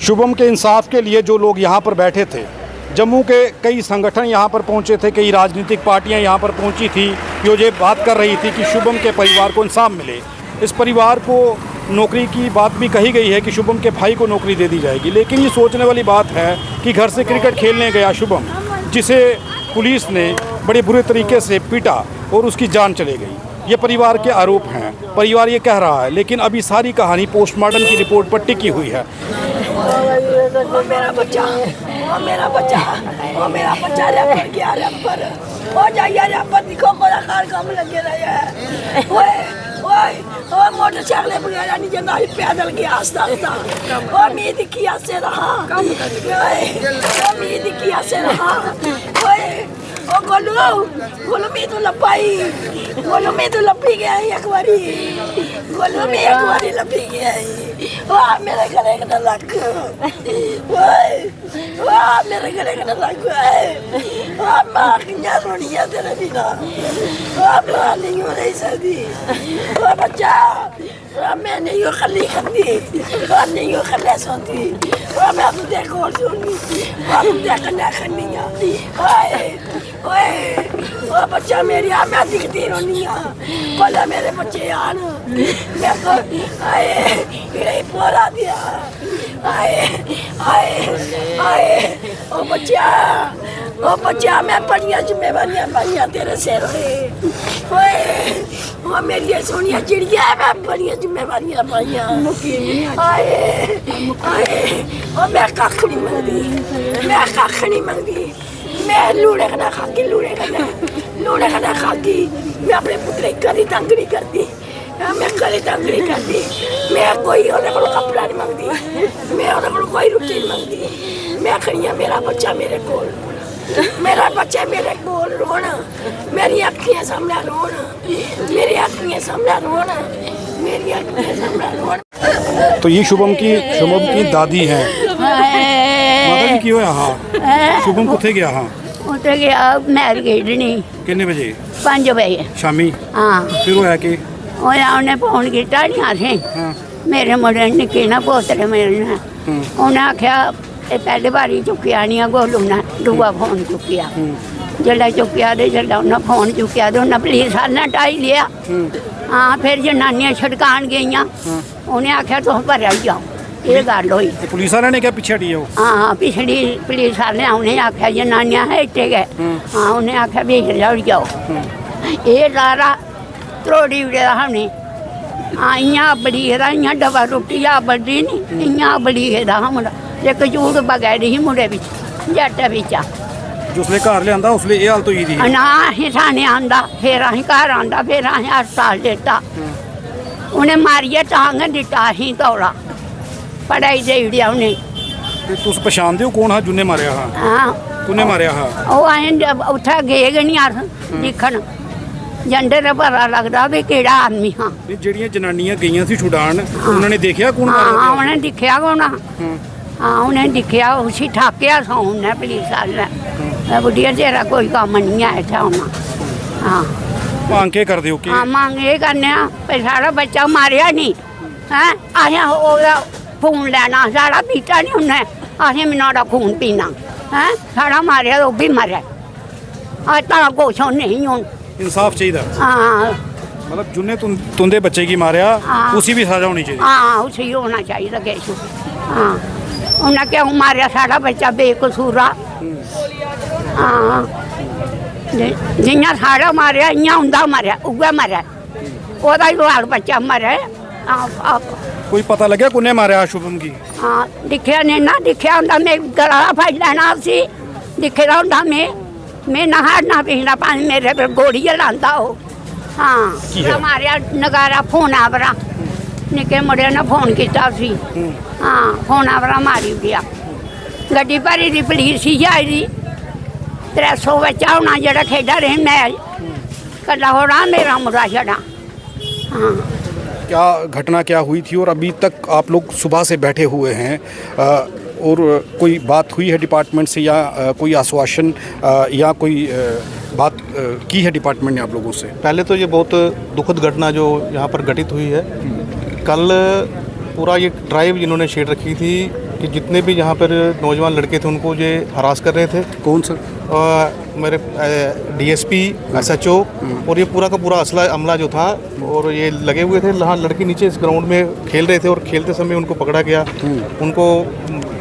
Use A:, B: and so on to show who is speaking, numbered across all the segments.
A: शुभम के इंसाफ के लिए जो लोग यहाँ पर बैठे थे, जम्मू के कई संगठन यहाँ पर पहुँचे थे, कई राजनीतिक पार्टियाँ यहाँ पर पहुँची थी, जो ये बात कर रही थी कि शुभम के परिवार को इंसाफ मिले। इस परिवार को नौकरी की बात भी कही गई है कि शुभम के भाई को नौकरी दे दी जाएगी। लेकिन ये सोचने वाली बात है कि घर से क्रिकेट खेलने गया शुभम, जिसे पुलिस ने बड़े बुरे तरीके से पीटा और उसकी जान चली गई। ये परिवार के आरोप हैं, परिवार ये कह रहा है, लेकिन अभी सारी कहानी पोस्टमार्टम की रिपोर्ट पर टिकी हुई है।
B: वो मेरा बच्चा, वो मेरा बच्चा, वो मेरा बच्चा रैपर गया रैपर, हो जाइए रैपर, दिखो मेरा कार काम लगे रहे हैं। ओए मोटरसाइकिल वगैरह नहीं जमा, पैदल गया आस्ता आस्ता। ओ मीद किया से रहा, मीद किया से रहा। ओ गोलू में तो लपाई, गोलू में तो लपी गया एक बारी, गोलू में एक बारी लपी गया। वाह मेरे गले का लग, वाह मेरे गले का लग, वाह माँ किन्या रोनिया तेरे बिना, वाह माँ नहीं हो रही सर्दी, वाह बच्चा, वाह मैं नहीं हो खली खंदी, वाह नहीं हो खले सोती, वाह मैं तो देखो और सुनी, वाह तुम देखो ना खंडिया, ओए ओ बच्चा मेरी आ मैं दिखती रोनिया, बोला मेरे बच्चे यार, मैं तो आए इधर पोरा दिया, आए ओ बच्चा मैं बढ़िया जिम्मेवारियाँ बढ़िया तेरे से रहे, ओए मेरी सोनिया चिड़िया मैं बढ़िया जिम्मेवारियाँ बढ़िया, आए ओ मैं कख नहीं मंगती, मैं कख नहीं मंगती, मैं लूड़े खाना खागी, लूड़े खाना खागी, मैं अपने पुत्र करी तंगड़ी करती, मैं करी तंगड़ी करती, मैं कोई और कपड़ा नहीं मांगती, मैं और कोई रोटी नहीं मांगती, मैं खड़िया मेरा बच्चा मेरे कोल, मेरा बच्चा मेरे कोल रोना, मेरी अखियाँ सामने रोना, मेरी अखियाँ सामने रोना, मेरी अखियाँ सामने रोना।
A: तो ये शुभम की दादी हैं। माता जी की होया हाँ शुभम कुत्थे गया हाँ
C: उत्थे गया मैर खेडनी
A: कितने बजे
C: 5 बजे
A: शामी
C: हाँ
A: फिर होया कि
C: उन्हें फोन किया नहीं आसे
A: हाँ
C: मेरे मुंडे निक्के ना पोतरे मेरे ने उन्हें आख्या पहले बारी चुकिया नहीं गोलू ने दूआ फोन चुकिया जल्दा चुकिया तो जल्दा उन्हें फोन चुकिया तो उन्हें पुलिस वाले टाई लिया हाँ फिर जनानियां छड़कान गई उन्हें आख्या तुम भर जाओ ये गल हुई
A: पुलिस वाले ने क्या पीछे हटी हो
C: हाँ पिछड़ी पुलिस वाले उन्हें आख्या जनानियां है इतने गए हाँ उन्हें आख्या भेज जाओ ये सारा त्रोड़ी उड़ेदा हमने हाँ इ'यां बड़ी गेदा इ'यां डबा रुट्टी आ बड़ी नहीं इ'यां बड़ी गेदा हा मुड़ा एक झूठ बगैर ही मुड़े बिच जट बिच
A: जिसले घर लिया उसले ये हालत हुई थी
C: ना असें थाने आंदा फिर असें घर आंदा फिर असें अस्पताल दित्ता उन्हें मारियै टांग दित्ता असें तौला पढ़ाई देई ओड़ेआ उन्हें
A: ते तुस पछाणदे हो कौन हा जुन्ने मारिया हा
C: हाँ
A: कुन्ने मारिया हा
C: ओह् असें उत्थै गे गै निं अस दिक्खन जंदे ते पता लगदा भी केह्ड़ा आदमी हा
A: ਜਿਹੜੀਆਂ ਜਨਾਨੀਆਂ ਗਈਆਂ ਸੀ ਛੁਡਾਣ ਉਹਨਾਂ ਨੇ ਦੇਖਿਆ ਕੌਣ
C: हाँ
A: ਮਾਰਿਆ
C: उन्हें दिक्खेआ कौन हाँ उन्हें दिक्खेआ उसी ठाकेआ सौ उन्हें पुलिस वाले बुढ़िया तेरा कोई कम्म नहीं है इत्थै होना हाँ
A: ਮੰਗ ਕੇ ਕਰਦੇ ਹੋ ਕਿ
C: हाँ मांग ये करने भाई साढ़ा बच्चा मारेआ नहीं हैं असें ओह्दा खून लैना साढ़ा पीता नहीं उन्हें असें नुहाड़ा खून पीना हैं साढ़ा मारेआ तो ओह् बी मरै अज तां कुछ नहीं हून
A: इंसाफ चाहिए
C: हाँ
A: मतलब जुन्ने तुंदे बच्चे की मारिया
C: हाँ।
A: उसी भी सजा होनी चाहिए
C: हाँ उसी होना चाहिए किश हाँ उन्हें क्यों मारिया साढ़ा बच्चा बेकसूरा हाँ जियां साढ़ा मारिया इ'यां उं'दा मरेआ उ'ऐ मरै ओह्दा ही बाल बच्चा मरै
A: कोई पता लगे कुन्ने मारिया शुभम की
C: हाँ दिक्खेआ नहीं ना दिक्खेआ होंदा में गला फड़ लैना उसी दिक्खे दा होंदा में नहाड़ना पीना पानी मेरे पर गोली लांदा ओह् हाँ मारिया नगारा फोना परा निक्के मुड़े ने फोन किया उसी हाँ फोना परा मारी ओड़ेआ गड्डी भरी दी पुलिस ही आई दी 300 बच्चा होना जेह्ड़ा खेढा रहे मैच कल्ला होना मेरा मुड़ा छड़ा हाँ
A: क्या घटना क्या हुई थी और अभी तक आप लोग सुबह से बैठे हुए हैं और कोई बात हुई है डिपार्टमेंट से या कोई आश्वासन या कोई बात की है डिपार्टमेंट ने आप लोगों से?
D: पहले तो ये बहुत दुखद घटना जो यहाँ पर घटित हुई है। कल पूरा ये ड्राइव जिन्होंने शेड रखी थी कि जितने भी यहाँ पर नौजवान लड़के थे उनको ये हरास कर रहे थे।
A: कौन सर?
D: मेरे डीएसपी, एसएचओ और ये पूरा का पूरा असला अमला जो था, और ये लगे हुए थे। यहाँ लड़के नीचे इस ग्राउंड में खेल रहे थे और खेलते समय उनको पकड़ा गया, उनको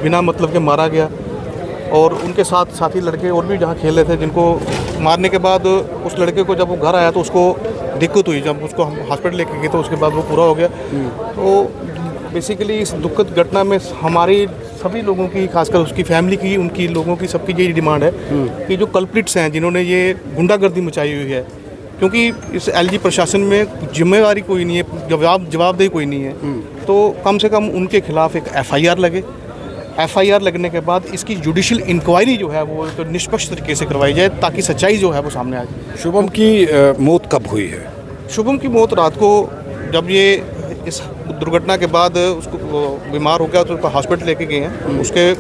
D: बिना मतलब के मारा गया। और उनके साथ साथी लड़के और भी जहाँ खेल रहे थे, जिनको मारने के बाद उस लड़के को जब वो घर आया तो उसको दिक्कत हुई। जब उसको हम हॉस्पिटल लेके गए तो उसके बाद वो पूरा हो गया। तो बेसिकली इस दुखद घटना में हमारी सभी लोगों की, खासकर उसकी फैमिली की, उनकी लोगों की, सबकी यही डिमांड है कि जो कल्प्रिट्स हैं, जिन्होंने ये गुंडागर्दी मचाई हुई है, क्योंकि इस एलजी प्रशासन में जिम्मेदारी कोई नहीं है, जवाबदेही कोई नहीं है, तो कम से कम उनके खिलाफ एक एफआईआर लगे। एफआईआर लगने के बाद इसकी जुडिशियल इंक्वायरी जो है वो तो निष्पक्ष तरीके से करवाई जाए, ताकि सच्चाई जो है वो सामने आ जाए।
A: शुभम की मौत कब हुई है?
D: शुभम की मौत रात को, जब ये इस दुर्घटना के बाद उसको बीमार हो गया तो उसको हॉस्पिटल लेके गए हैं। उसके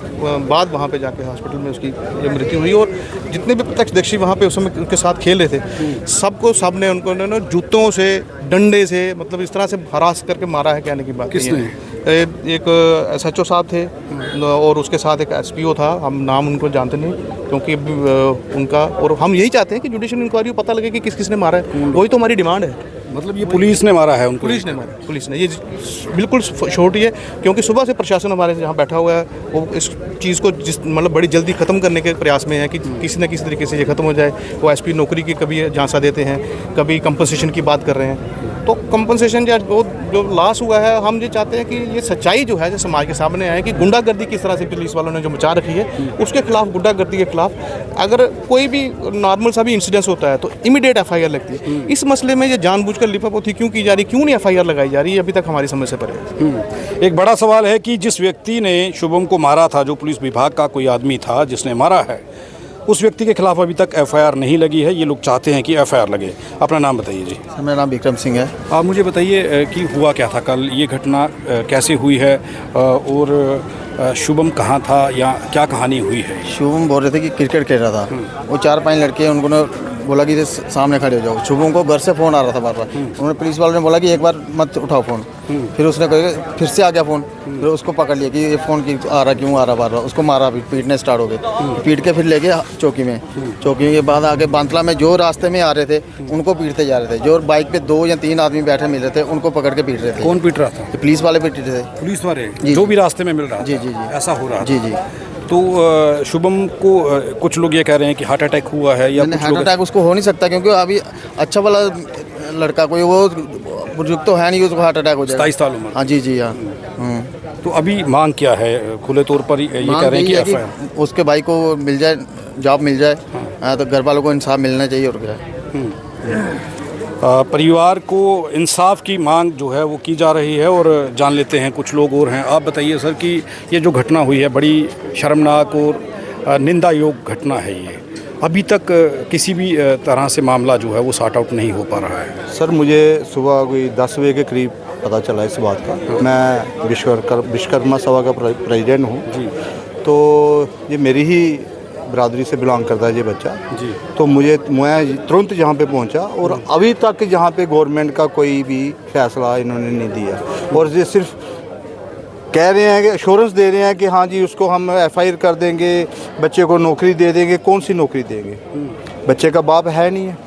D: बाद वहाँ पे जाके हॉस्पिटल में उसकी ये मृत्यु हुई। और जितने भी प्रत्यक्षदर्शी वहाँ पे उस समय उनके साथ खेल रहे थे, सब ने उनको ना जूतों से, डंडे से, मतलब इस तरह से हरास करके मारा है, कहने की बात नहीं है। एक एसएचओ साहब थे और उसके साथ एक एसपीओ था, हम नाम उनको जानते नहीं, क्योंकि उनका, और हम यही चाहते हैं कि जुडिशियल इंक्वायरी पता लगे कि किस किसने मारा है। वही तो हमारी डिमांड है।
A: मतलब ये पुलिस ने मारा है उनको?
D: पुलिस ने मारा, पुलिस ने। ये बिल्कुल छोटी है, क्योंकि सुबह से प्रशासन हमारे यहाँ बैठा हुआ है, वो इस चीज़ को मतलब बड़ी जल्दी ख़त्म करने के प्रयास में है कि किसी न किसी तरीके से ये ख़त्म हो जाए। वो एसपी नौकरी की कभी झांसा देते हैं, कभी कंपनसेशन की बात कर रहे हैं। तो कंपनसेशन या जो लॉस हुआ है, हम ये चाहते हैं कि ये सच्चाई जो है, जो समाज के सामने आए कि गुंडागर्दी किस तरह से पुलिस वालों ने जो मचा रखी है, उसके खिलाफ, गुंडागर्दी के खिलाफ अगर कोई भी नॉर्मल सा भी इंसिडेंस होता है तो इमीडिएट एफआईआर लगती है। इस मसले में ये जानबूझकर लिपापोती क्यों की जा रही, क्यों नहीं एफआईआर लगाई जा रही है, अभी तक हमारी समझ से परे है।
A: एक बड़ा सवाल है कि जिस व्यक्ति ने शुभम को मारा था, जो पुलिस विभाग का कोई आदमी था जिसने मारा है, उस व्यक्ति के खिलाफ अभी तक एफआईआर नहीं लगी है। ये लोग चाहते हैं कि एफआईआर लगे। अपना नाम बताइए जी।
E: सर, मेरा नाम विक्रम सिंह है।
A: आप मुझे बताइए कि हुआ क्या था कल, ये घटना कैसे हुई है और शुभम कहाँ था या क्या कहानी हुई है?
E: शुभम बोल रहे थे कि क्रिकेट खेल रहा था। वो 4-5 लड़के, उन्होंने बोला कि सामने खड़े हो जाओ। शुभम को घर से फ़ोन आ रहा था बार बार। उन्होंने, पुलिस वालों ने बोला कि एक बार मत उठाओ फ़ोन। फिर उसने कहा, फिर से आ गया फ़ोन। फिर उसको पकड़ लिया कि ये फ़ोन की आ रहा, क्यों आ रहा बार बार। उसको मारा, पीटने स्टार्ट हो गए। पीट के फिर ले गए चौकी में। चौकी के बाद आगे बांतला में जो रास्ते में आ रहे थे उनको पीटते जा रहे थे। जो बाइक पे 2 या 3 आदमी बैठे मिल रहे थे, उनको पकड़ के पीट रहे थे।
A: कौन पीट रहा था?
E: पुलिस वाले पीट रहे थे।
A: पुलिस वाले जो भी रास्ते में मिल रहा था?
E: जी जी जी,
A: ऐसा हो रहा
E: जी जी।
A: तो शुभम को कुछ लोग ये कह रहे हैं कि हार्ट अटैक हुआ है, या कुछ
E: हार्ट अटैक उसको हो नहीं सकता, क्योंकि अभी अच्छा वाला लड़का, कोई वो बुजुर्ग तो है नहीं उसको हार्ट अटैक हो जाए।
A: 27 साल उम्र।
E: हाँ जी जी हाँ।
A: तो अभी मांग क्या है? खुले तौर पर ये कह रहे हैं कि एफआईआर,
E: उसके भाई को मिल जाए, जॉब मिल जाए। तो घर वालों को इंसाफ मिलना चाहिए। और क्या
A: परिवार को इंसाफ की मांग जो है वो की जा रही है। और जान लेते हैं कुछ लोग और हैं। आप बताइए सर कि ये जो घटना हुई है, बड़ी शर्मनाक और निंदा योग घटना है। ये अभी तक किसी भी तरह से मामला जो है वो सॉर्ट आउट नहीं हो पा रहा है।
F: सर, मुझे सुबह कोई 10 बजे के करीब पता चला इस बात का। मैं विश्वकर्मा सभा का प्रेसिडेंट हूँ जी। तो ये मेरी ही बरादरी से बिलोंग करता है ये बच्चा जी। तो मैं तुरंत यहाँ पे पहुँचा, और अभी तक यहाँ पे गवर्नमेंट का कोई भी फैसला इन्होंने नहीं दिया। और ये सिर्फ कह रहे हैं कि एश्योरेंस दे रहे हैं कि हाँ जी उसको हम एफआईआर कर देंगे, बच्चे को नौकरी दे देंगे। कौन सी नौकरी देंगे? बच्चे का बाप है नहीं है,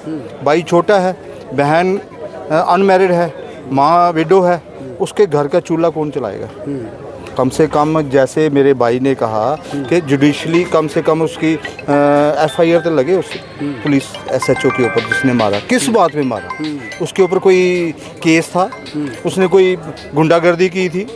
F: भाई छोटा है, बहन अनमैरिड है, माँ विडो है। उसके घर का चूल्हा कौन चलाएगा? कम से कम, जैसे मेरे भाई ने कहा कि जुडिशली कम से कम उसकी एफआईआर तो लगे उस पुलिस एसएचओ के ऊपर जिसने मारा। किस बात में मारा? उसके ऊपर कोई केस था? उसने कोई गुंडागर्दी की थी?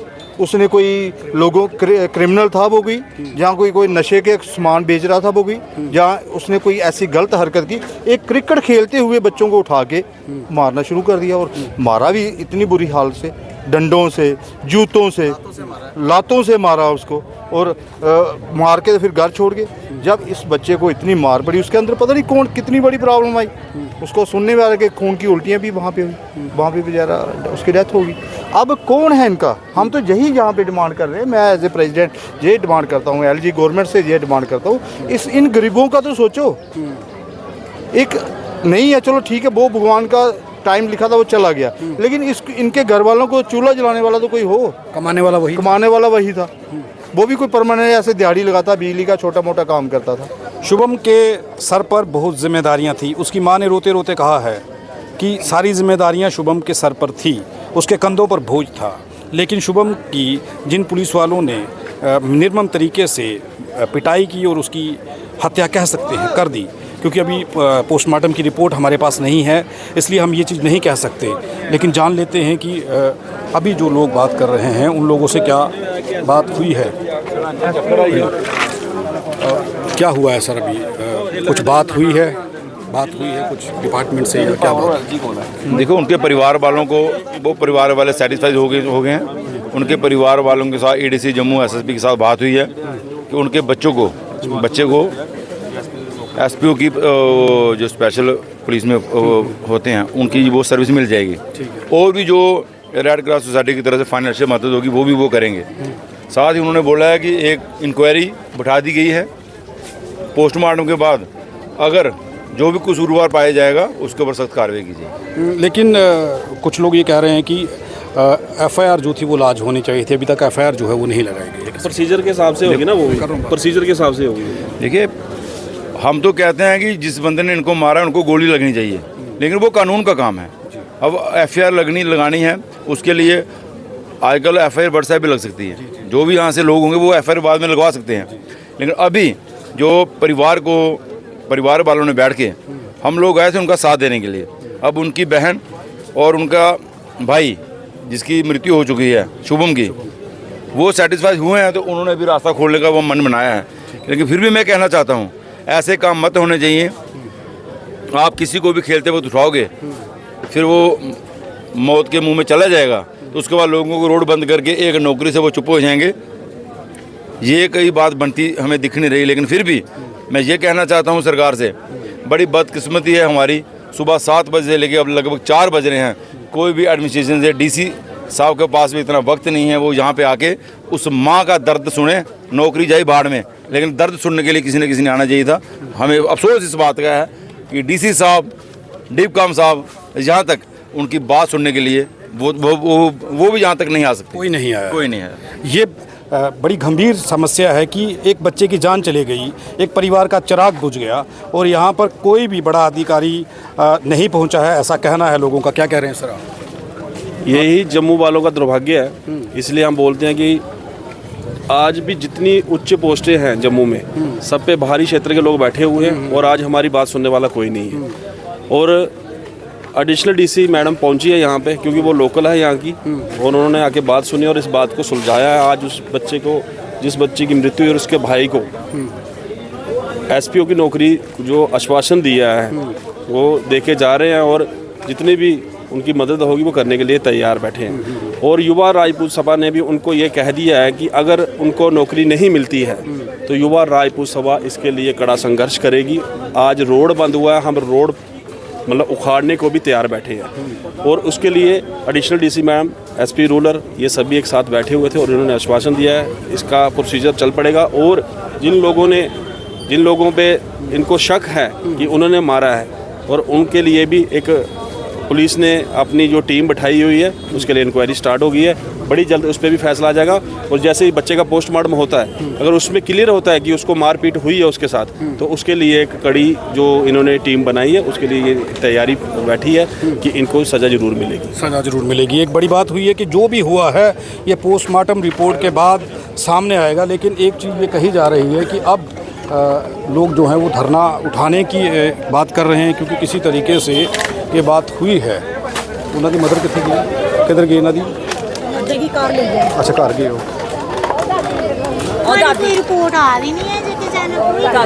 F: उसने कोई लोगों क्रिमिनल था वो भी? जहाँ कोई नशे के सामान बेच रहा था वो भी? जहाँ उसने कोई ऐसी गलत हरकत की? एक क्रिकेट खेलते हुए बच्चों को उठा के मारना शुरू कर दिया। और मारा भी इतनी बुरी हाल से, डंडों से, जूतों से, लातों से मारा उसको। और मार के फिर घर छोड़ गए। जब इस बच्चे को इतनी मार पड़ी, उसके अंदर पता नहीं कितनी बड़ी प्रॉब्लम आई। उसको सुनने में आ रहा कि खून की उल्टियाँ भी वहाँ पे हुई, वहाँ पे बेचारा उसकी डेथ होगी। अब कौन है इनका? हम तो यही यहाँ पे डिमांड कर रहे हैं। मैं एज ए प्रेसिडेंट ये डिमांड करता हूँ, एलजी गवर्नमेंट से ये डिमांड करता हूँ, इन गरीबों का तो सोचो। एक नहीं है, चलो ठीक है, वो भगवान का टाइम लिखा था, वो चला गया, लेकिन इनके घर वालों को चूल्हा जलाने वाला तो कोई हो,
A: कमाने वाला वही
F: था। वो भी कोई परमानेंट ऐसे दिहाड़ी लगाता, बिजली का छोटा मोटा काम करता था।
A: शुभम के सर पर बहुत जिम्मेदारियां थी। उसकी मां ने रोते रोते कहा है कि सारी जिम्मेदारियां शुभम के सर पर थी, उसके कंधों पर बोझ था। लेकिन शुभम की जिन पुलिस वालों ने निर्मम तरीके से पिटाई की और उसकी हत्या कह सकते हैं कर दी, क्योंकि अभी पोस्टमार्टम की रिपोर्ट हमारे पास नहीं है, इसलिए हम ये चीज़ नहीं कह सकते। लेकिन जान लेते हैं कि अभी जो लोग बात कर रहे हैं उन लोगों से क्या बात हुई है। क्या हुआ है सर? अभी कुछ बात हुई है कुछ डिपार्टमेंट से या क्या बात?
G: देखो, उनके परिवार वालों को, वो परिवार वाले सेटिस्फाइड हो गए हैं। उनके परिवार वालों के साथ एडीसी जम्मू एसएसपी के साथ बात हुई है कि उनके बच्चे को एसपीओ की जो स्पेशल पुलिस में होते हैं उनकी वो सर्विस मिल जाएगी। और भी जो रेड क्रॉस सोसाइटी की तरफ से फाइनेंशियल मदद होगी वो करेंगे। साथ ही उन्होंने बोला है कि एक इंक्वायरी बैठा दी गई है। पोस्टमार्टम के बाद अगर जो भी कसूरवार पाया जाएगा उसके ऊपर सख्त कार्रवाई की जाएगी।
A: लेकिन कुछ लोग ये कह रहे हैं कि एफआईआर जो थी वो लाज होनी चाहिए थी, अभी तक एफआईआर जो है वो नहीं लगाई गई।
H: प्रोसीजर के हिसाब से होगी ना, वो प्रोसीजर के हिसाब से होगी।
G: देखिए, हम तो कहते हैं कि जिस बंदे ने इनको मारा उनको गोली लगनी चाहिए, लेकिन वो कानून का काम है। अब एफआईआर लगानी है, उसके लिए आजकल एफआईआर व्हाट्सएप भी लग सकती है। जो भी यहाँ से लोग होंगे वो एफआईआर बाद में लगवा सकते हैं। लेकिन अभी जो परिवार वालों ने बैठ के हम लोग आए थे उनका साथ देने के लिए। अब उनकी बहन और उनका भाई जिसकी मृत्यु हो चुकी है शुभम की, वो सेटिस्फाइड हुए हैं, तो उन्होंने भी रास्ता खोलने का वो मन बनाया है। लेकिन फिर भी मैं कहना चाहता हूँ, ऐसे काम मत होने चाहिए। आप किसी को भी खेलते वक्त उठाओगे, फिर वो मौत के मुंह में चला जाएगा, तो उसके बाद लोगों को रोड बंद करके एक नौकरी से वो चुप हो जाएंगे। ये कई बात बनती हमें दिख नहीं रही। लेकिन फिर भी मैं ये कहना चाहता हूँ सरकार से, बड़ी बदकिस्मती है हमारी। सुबह 7 बजे से लेके अब लगभग 4 बज रहे हैं, कोई भी एडमिनिस्ट्रेशन से डीसी साहब के पास भी इतना वक्त नहीं है वो यहाँ पे आके उस माँ का दर्द सुने। नौकरी जाए बाढ़ में, लेकिन दर्द सुनने के लिए किसी न किसी ने आना चाहिए था। हमें अफसोस इस बात का है कि डीसी साहब, डीपकॉम साहब यहाँ तक उनकी बात सुनने के लिए वो भी यहाँ तक नहीं आ सकते।
A: कोई नहीं आया। ये
I: बड़ी गंभीर समस्या है कि एक बच्चे की जान चली गई, एक परिवार का चिराग बुझ गया और यहाँ पर कोई भी बड़ा अधिकारी नहीं पहुँचा है, ऐसा कहना है लोगों का। क्या कह रहे हैं सर आप?
H: यही जम्मू वालों का दुर्भाग्य है। इसलिए हम बोलते हैं कि आज भी जितनी उच्च पोस्टें हैं जम्मू में, सब पे बाहरी क्षेत्र के लोग बैठे हुए हैं और आज हमारी बात सुनने वाला कोई नहीं है। और एडिशनल डीसी मैडम पहुंची है यहाँ पे क्योंकि वो लोकल है यहाँ की, और उन्होंने आके बात सुनी और इस बात को सुलझाया है। आज उस बच्चे को, जिस बच्चे की मृत्यु हुई और उसके भाई को एसपीओ की नौकरी जो आश्वासन दिया है वो देके जा रहे हैं और जितनी भी उनकी मदद होगी वो करने के लिए तैयार बैठे हैं। और युवा राजपूत सभा ने भी उनको ये कह दिया है कि अगर उनको नौकरी नहीं मिलती है तो युवा राजपूत सभा इसके लिए कड़ा संघर्ष करेगी। आज रोड बंद हुआ है, हम रोड मतलब उखाड़ने को भी तैयार बैठे हैं और उसके लिए additional DC ma'am, SP rural, ये सभी एक साथ बैठे हुए थे और इन्होंने आश्वासन दिया है इसका प्रोसीजर चल पड़ेगा। और जिन लोगों पे इनको शक है कि उन्होंने मारा है और उनके लिए भी एक पुलिस ने अपनी जो टीम बैठाई हुई है उसके लिए इंक्वायरी स्टार्ट हो गई है। बड़ी जल्द उस पर भी फैसला आ जाएगा। और जैसे ही बच्चे का पोस्टमार्टम होता है, अगर उसमें क्लियर होता है कि उसको मारपीट हुई है उसके साथ, तो उसके लिए एक कड़ी जो इन्होंने टीम बनाई है उसके लिए ये तैयारी बैठी है कि इनको सज़ा ज़रूर मिलेगी।
I: सज़ा ज़रूर मिलेगी। एक बड़ी बात हुई है कि जो भी हुआ है ये पोस्टमार्टम रिपोर्ट के बाद सामने आएगा। लेकिन एक चीज़ ये कही जा रही है कि अब लोग जो हैं वो धरना उठाने की बात कर रहे हैं क्योंकि किसी तरीके से ये बात हुई है। उन्हों की मदर किधर गई नदी? अच्छा घर गए हो।
J: और रिपोर्ट आ रही नहीं है जी कि जाना